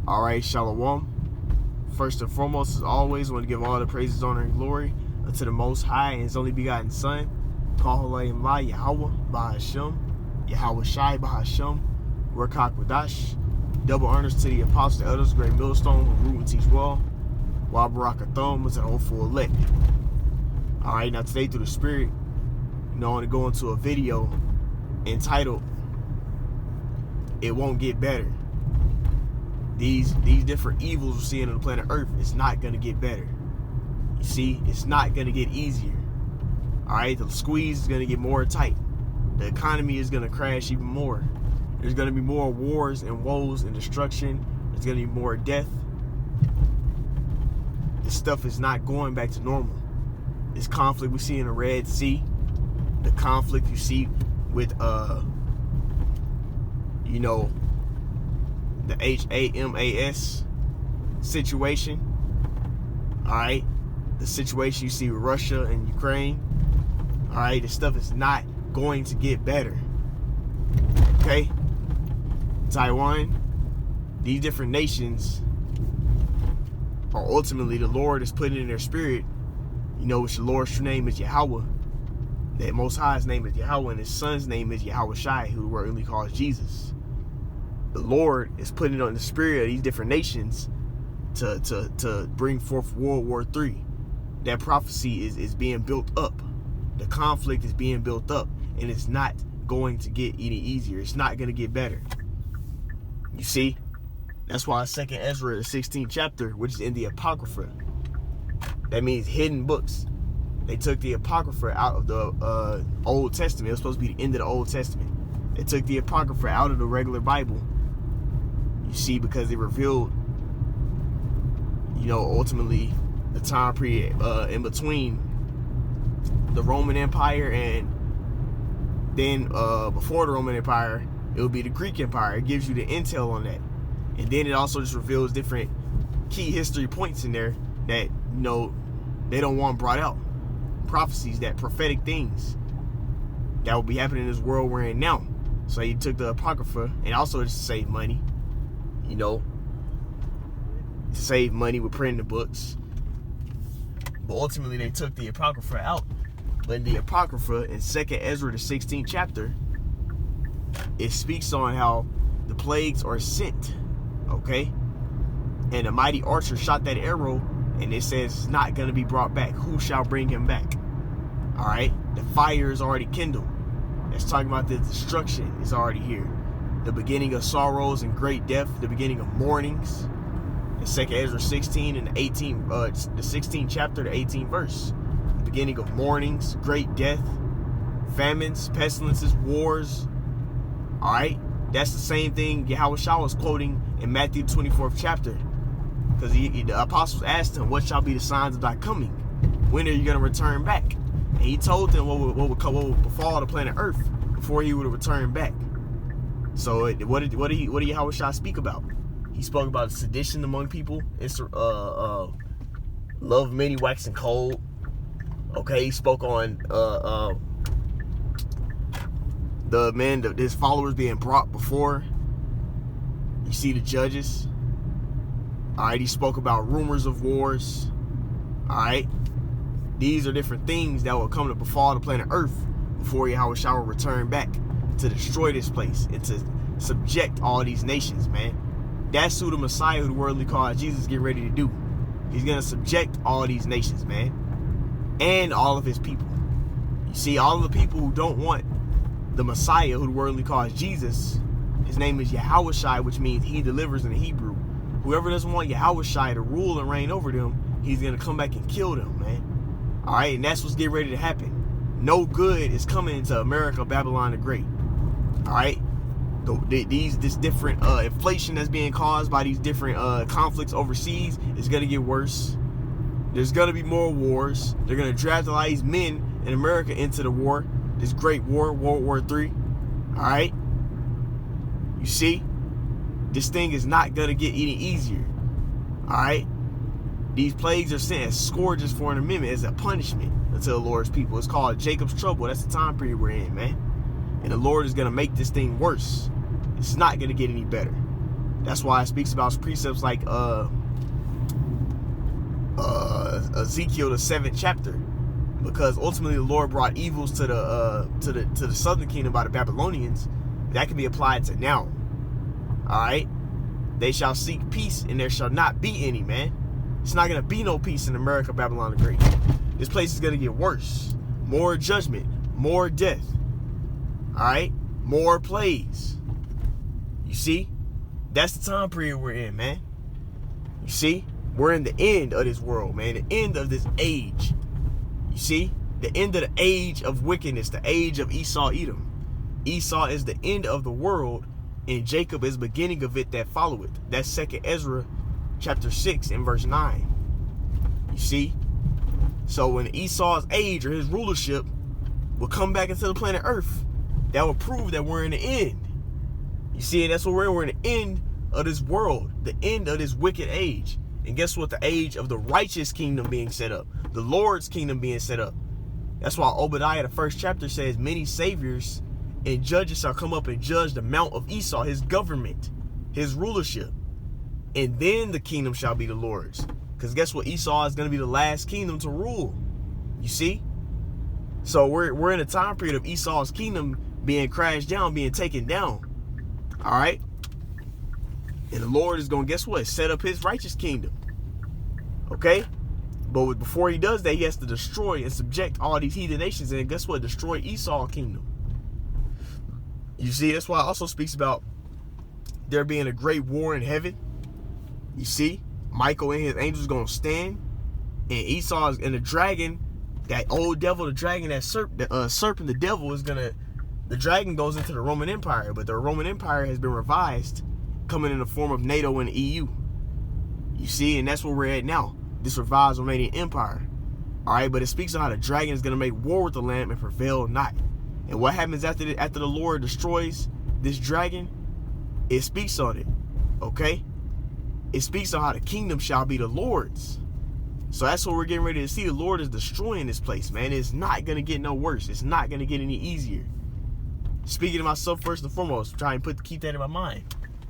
All right, Shalom. First and foremost, as always, I want to give all the praises, honor, and glory unto the Most High and His only begotten Son, Kahalayim La Yahweh Bahashem, Yahweh Shai Bahashem, Rekak Wadash. Double honors to the apostles, the elders, great millstone, who root and teach well, while Barakathon was an hopeful elect. All right, now today through the Spirit, I want to go into a video entitled "It Won't Get Better." These different evils we're seeing on the planet Earth, it's not gonna get better. You see, it's not gonna get easier. All right, the squeeze is gonna get more tight. The economy is gonna crash even more. There's gonna be more wars and woes and destruction. There's gonna be more death. This stuff is not going back to normal. This conflict we see in the Red Sea, the conflict you see with the HAMAS situation. All right, the situation you see with Russia and Ukraine. All right, this stuff is not going to get better. Okay, Taiwan, these different nations are ultimately the Lord is putting in their spirit, which the Lord's true name is Yahweh. That Most High's name is Yahweh, and His Son's name is Yahweh Shai, who we're really called Jesus. The Lord is putting it on the spirit of these different nations to bring forth World War III. That prophecy is being built up. The conflict is being built up, and it's not going to get any easier. It's not going to get better. You see, that's why 2nd Ezra, the 16th chapter, which is in the Apocrypha, that means hidden books. They took the Apocrypha out of the Old Testament. It was supposed to be the end of the Old Testament. They took the Apocrypha out of the regular Bible. You see, because it revealed, ultimately the time period in between the Roman Empire and then before the Roman Empire, it would be the Greek Empire. It gives you the intel on that. And then it also just reveals different key history points in there that, they don't want brought out. Prophecies, that prophetic things that will be happening in this world we're in now. So he took the Apocrypha, and also just to save money, to save money with printing the books. But ultimately they took the Apocrypha out. But in the Apocrypha, in 2nd Ezra, the 16th chapter, it speaks on how the plagues are sent, okay? And a mighty archer shot that arrow, and it says it's not going to be brought back. Who shall bring him back? All right? The fire is already kindled. It's talking about the destruction is already here. The beginning of sorrows and great death, the beginning of mournings. In 2nd Ezra 16 and the 16th chapter, the 18th verse. The beginning of mournings, great death, famines, pestilences, wars. All right? That's the same thing Yahweh Shah was quoting in Matthew 24th chapter. Because the apostles asked him, what shall be the signs of thy coming? When are you going to return back? And he told them what would befall the planet Earth before he would return back. So what did Yahweh Shah speak about? He spoke about sedition among people. It's love of many waxing cold. Okay, he spoke on his followers being brought before. You see the judges. All right, he spoke about rumors of wars. All right, these are different things that will come to befall the planet Earth before Yahweh Shah will return back to destroy this place and to subject all these nations, man. That's who the Messiah, who the worldly called Jesus, is getting ready to do. He's going to subject all these nations, man, and all of his people. You see, all of the people who don't want the Messiah, who the worldly calls Jesus, his name is Yahweh Shai, which means he delivers in the Hebrew. Whoever doesn't want Yahweh Shai to rule and reign over them, he's going to come back and kill them, man. All right, and that's what's getting ready to happen. No good is coming into America, Babylon the Great. All right, this different inflation that's being caused by these different conflicts overseas is going to get worse. There's going to be more wars. They're going to draft a lot of these men in America into the war, this great war, World War III. All right, you see, this thing is not going to get any easier. All right, these plagues are sent as scourges for an amendment, as a punishment unto the Lord's people. It's called Jacob's trouble. That's the time period we're in, man. And the Lord is going to make this thing worse. It's not going to get any better. That's why it speaks about precepts like Ezekiel, the 7th chapter, because ultimately the Lord brought evils to the southern kingdom by the Babylonians. That can be applied to now. All right, they shall seek peace, and there shall not be any, man. It's not gonna be no peace in America, Babylon the Great. This place is gonna get worse. More judgment, more death. All right, more plagues. You see, that's the time period we're in, man. You see, we're in the end of this world, man. The end of this age. You see, the end of the age of wickedness, the age of Esau, Edom. Esau is the end of the world, and Jacob is beginning of it that follow it. That's 2nd Ezra chapter 6 and verse 9. You see? So when Esau's age or his rulership will come back into the planet Earth, that will prove that we're in the end. You see, and that's what we're in the end of this world, the end of this wicked age. And guess what? The age of the righteous kingdom being set up, the Lord's kingdom being set up. That's why Obadiah, the 1st chapter, says many saviors and judges shall come up and judge the mount of Esau, his government, his rulership. And then the kingdom shall be the Lord's. Because guess what? Esau is going to be the last kingdom to rule. You see? So we're in a time period of Esau's kingdom being crashed down, being taken down. All right? And the Lord is going to, guess what? Set up his righteous kingdom. Okay? But before he does that, he has to destroy and subject all these heathen nations. And guess what? Destroy Esau's kingdom. You see, that's why it also speaks about there being a great war in heaven. You see, Michael and his angels going to stand, and Esau and the dragon, that old devil, the dragon, that serpent, the devil is gonna. The dragon goes into the Roman Empire, but the Roman Empire has been revised, coming in the form of NATO and the EU. You see, and that's where we're at now. This revised Romanian Empire. All right, but it speaks on how the dragon is gonna make war with the Lamb and prevail not. And what happens after the Lord destroys this dragon? It speaks on it. Okay. It speaks on how the kingdom shall be the Lord's. So that's what we're getting ready to see. The Lord is destroying this place, man. It's not going to get no worse. It's not going to get any easier. Speaking to myself first and foremost, try and keep that in my mind.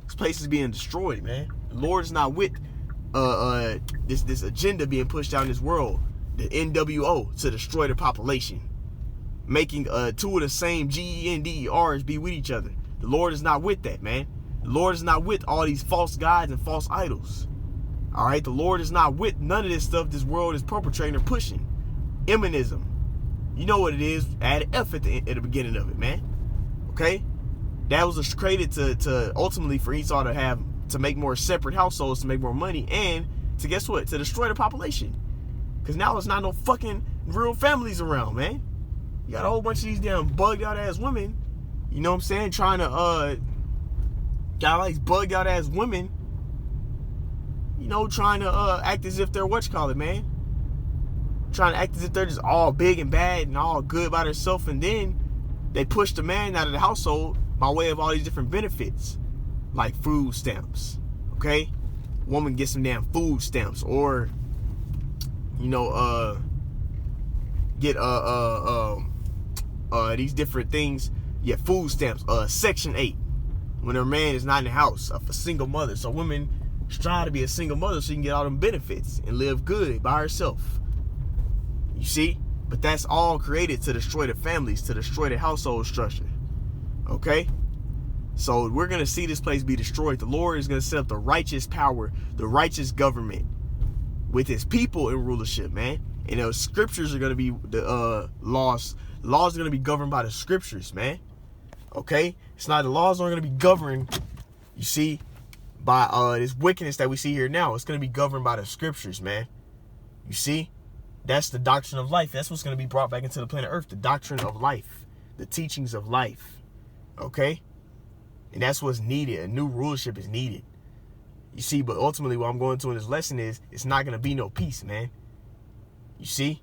This place is being destroyed, man. The Lord is not with this agenda being pushed out in this world, the NWO, to destroy the population, making two of the same GENDERs be with each other. The Lord is not with that, man. The Lord is not with all these false gods and false idols. All right, the Lord is not with none of this stuff this world is perpetrating or pushing. Eminism. You know what it is. Add F at the beginning of it, man. Okay? That was created to ultimately for Esau to make more separate households, to make more money, and to, guess what? To destroy the population. Because now there's not no fucking real families around, man. You got a whole bunch of these damn bugged out ass women, you know what I'm saying, trying to got all these bugged out ass women, you know, trying to act as if they're man. Trying to act as if they're just all big and bad and all good by themselves, and then they push the man out of the household by way of all these different benefits, like food stamps. Okay? Woman gets some damn food stamps, or you know, get these different things. Yeah, food stamps, Section 8. When her man is not in the house, a single mother. So women strive to be a single mother so she can get all them benefits and live good by herself. You see? But that's all created to destroy the families, to destroy the household structure. Okay? So we're going to see this place be destroyed. The Lord is going to set up the righteous power, the righteous government with his people in rulership, man. And those scriptures are going to be the laws. Laws are going to be governed by the scriptures, man. Okay? It's not, the laws aren't going to be governed, you see, by this wickedness that we see here now. It's going to be governed by the scriptures, man. You see? That's the doctrine of life. That's what's going to be brought back into the planet Earth. The doctrine of life. The teachings of life. Okay? And that's what's needed. A new rulership is needed. You see, but ultimately what I'm going to in this lesson is, it's not going to be no peace, man. You see?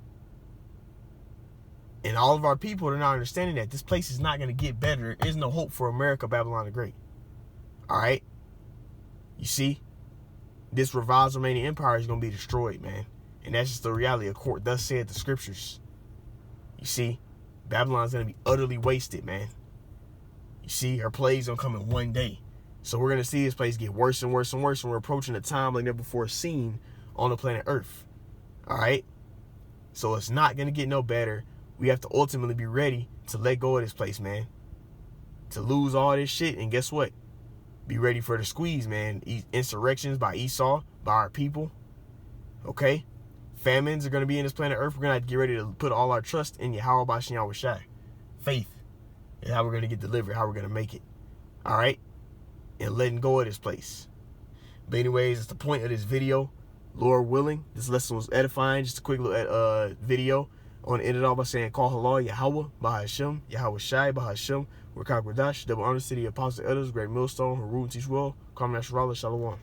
And all of our people are not understanding that this place is not going to get better. There is no hope for America, Babylon the Great. All right? You see? This revised Romanian Empire is going to be destroyed, man. And that's just the reality. Of course, thus said the scriptures. You see? Babylon's going to be utterly wasted, man. You see? Her plagues don't come in one day. So we're going to see this place get worse and worse and worse, and we're approaching a time like never before seen on the planet Earth. All right? So it's not going to get no better. We have to ultimately be ready to let go of this place, man. To lose all this shit, and guess what? Be ready for the squeeze, man. Insurrections by Esau, by our people. Okay? Famines are going to be in this planet Earth. We're going to have to get ready to put all our trust in Yahweh Bashem Yahweh Shai. Faith is how we're going to get delivered, how we're going to make it. All right? And letting go of this place. But anyways, it's the point of this video. Lord willing, this lesson was edifying. Just a quick little video. I want to end it off by saying, Call Halal Yahweh, Bahashem, Yahweh Shai, Bahashem, Rakak Radash, double honor city, apostle elders, great millstone, Harun Tishwell, Kwame Nasrallah, Shalom.